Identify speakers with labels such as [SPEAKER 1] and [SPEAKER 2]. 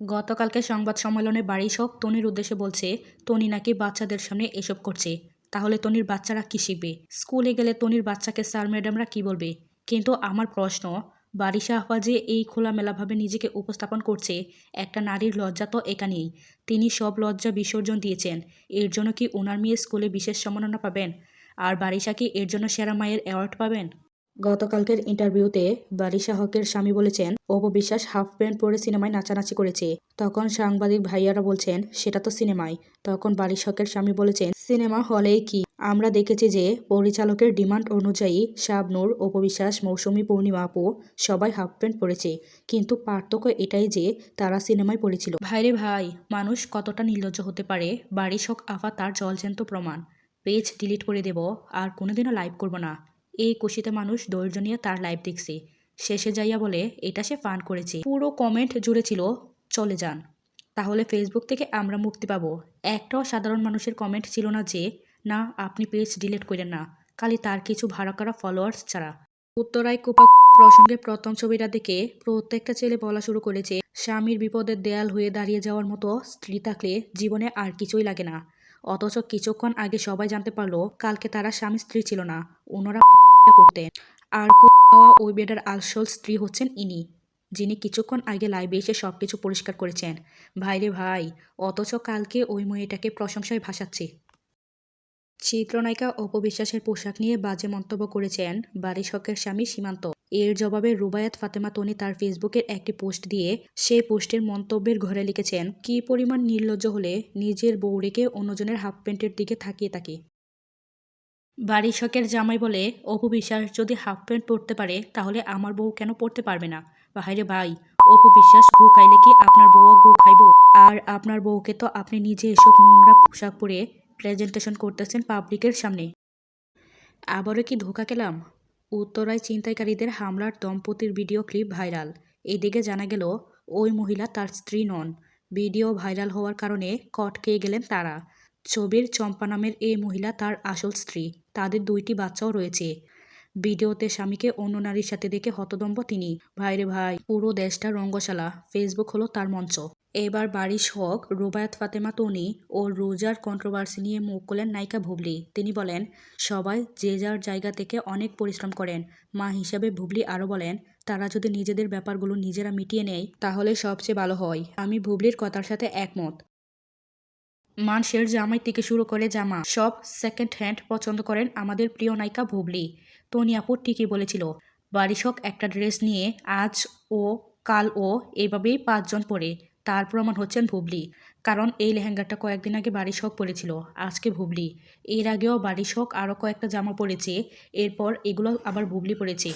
[SPEAKER 1] গতকালকে সংবাদ সম্মেলনে বারিশ হক তনির উদ্দেশ্যে বলছে, তনি নাকি বাচ্চাদের সামনে এসব করছে। তাহলে তনির বাচ্চারা কি শিখবে? স্কুলে গেলে তনির বাচ্চাকে স্যার ম্যাডামরা কি বলবে? কিন্তু আমার প্রশ্ন, বারিশা আপা যে এই খোলামেলাভাবে নিজেকে উপস্থাপন করছে, একটা নারীর লজ্জা তো এখানেই। তিনি সব লজ্জা বিসর্জন দিয়েছেন। এর জন্য কি ওনার মেয়ে স্কুলে বিশেষ সম্মাননা পাবেন? আর বারিশা কি এর জন্য সেরা মায়ের অ্যাওয়ার্ড পাবেন? গতকালকের ইন্টারভিউতে বারিশা হকের স্বামী বলেছেন, অপু বিশ্বাস হাফ প্যান্ট পরে সিনেমায় নাচানাচি করেছে। তখন সাংবাদিক ভাইয়ারা বলছেন, সেটা তো সিনেমায়। তখন বারিশ হকের স্বামী বলেছেন, সিনেমা হলেই কি? আমরা দেখেছি যে পরিচালকের ডিমান্ড অনুযায়ী শাবনূর, অপু বিশ্বাস, মৌসুমী, পূর্ণিমা আপু সবাই হাফ প্যান্ট পরেছে। কিন্তু পার্থক্য এটাই যে তারা সিনেমায় পড়েছিল। ভাইরে ভাই, মানুষ কতটা নির্লজ্জ হতে পারে! বারিশ হক আফা তার জলজ্যান্ত প্রমাণ। পেজ ডিলিট করে দেব, আর কোনোদিনও লাইভ করব না। এই খুশিতে মানুষ ধৈর্য নিয়ে তার লাইভ দেখছে। শেষে যাইয়া বলে এটা সে ফান করেছে। পুরো কমেন্ট জুড়ে ছিল চলে যান, তাহলে ফেসবুক থেকে আমরা মুক্তি পাবো। একটাও সাধারণ মানুষের কমেন্ট ছিল না যে না আপনি পেজ ডিলিট করেন না, খালি তার কিছু ভাড়া করা ফলোয়ার্স ছাড়া। উত্তরায় কোপা প্রসঙ্গে প্রথম ছবিটা দেখে প্রত্যেকটা ছেলে বলা শুরু করেছে, স্বামীর বিপদের দেয়াল হয়ে দাঁড়িয়ে যাওয়ার মতো স্ত্রী থাকলে জীবনে আর কিছুই লাগে না। অথচ কিছুক্ষণ আগে সবাই জানতে পারলো কালকে তারা স্বামী স্ত্রী ছিল না, ওনারা করতেন। আর ওই বেডার আসল স্ত্রী হচ্ছেন ইনি, যিনি কিছুক্ষণ আগে লাইভে এসে সবকিছু পরিষ্কার করেছেন। ভাইরে ভাই, অথচ কালকে ওই মেয়েটাকে প্রশংসায় ভাসাচ্ছে। চিত্রনায়িকা অপু বিশ্বাসের পোশাক নিয়ে বাজে মন্তব্য করেছেন বারিশ হকের স্বামী সীমান্ত। এর জবাবে রুবায়াত ফাতেমা তনি তার ফেসবুকের একটি পোস্ট দিয়ে সেই পোস্টের মন্তব্যের ঘরে লিখেছেন, কি পরিমাণ নির্লজ্জ হলে নিজের বউ রেখে অন্যজনের হাফ প্যান্টের দিকে তাকিয়ে থাকে। বারিশ হকের জামাই বলে, অপু বিশ্বাস যদি হাফ প্যান্ট পরতে পারে তাহলে আমার বউ কেন পরতে পারবে না? ভাইরে ভাই, অপু বিশ্বাস ঘু খাইলে কি আপনার বউও ঘু খাইব? আর আপনার বউকে তো আপনি নিজে এসব নোংরা পোশাক পরে প্রেজেন্টেশন করতেছেন পাবলিকের সামনে। আবারও কি ধোঁকা খেলাম? উত্তরায় ছিনতাইকারীদের হামলার দম্পতির ভিডিও ক্লিপ ভাইরাল। এদিকে জানা গেল ওই মহিলা তার স্ত্রী নন। ভিডিও ভাইরাল হওয়ার কারণে কট খেয়ে গেলেন তারা। ছবির চম্পা নামের এই মহিলা তার আসল স্ত্রী। তাদের 2টি বাচ্চাও রয়েছে। ভিডিওতে স্বামীকে অন্য নারীর সাথে দেখে হতদম্ব তিনি। ভাইরে ভাই, পুরো দেশটা রঙ্গশালা, ফেসবুক হলো তার মঞ্চ। এবার বারিশ হক রুবায়াত ফাতেমা তনি ও রোজার কন্ট্রোভার্সি নিয়ে মুখ খুলেন নায়িকা বুবলি। তিনি বলেন, সবাই যে যার জায়গা থেকে অনেক পরিশ্রম করেন। মা হিসাবে বুবলি আরও বলেন, তারা যদি নিজেদের ব্যাপারগুলো নিজেরা মিটিয়ে নেয় তাহলে সবচেয়ে ভালো হয়। আমি বুবলির কথার সাথে একমত। মানুষের জামাই থেকে শুরু করে জামা সব সেকেন্ড হ্যান্ড পছন্দ করেন আমাদের প্রিয় নায়িকা বুবলি। তনি আপু ঠিকই বলেছিল, বারিশ হক একটা ড্রেস নিয়ে আজ ও কাল ও এভাবেই 5 জন পরে, তার প্রমাণ হচ্ছেন বুবলি। কারণ এই লেহেঙ্গাটা কয়েকদিন আগে বারিশ হক পরেছিল, আজকে বুবলি। এর আগেও বারিশ হক আরও কয়েকটা জামা পরেছে, এরপর এগুলো আবার বুবলি পরেছে।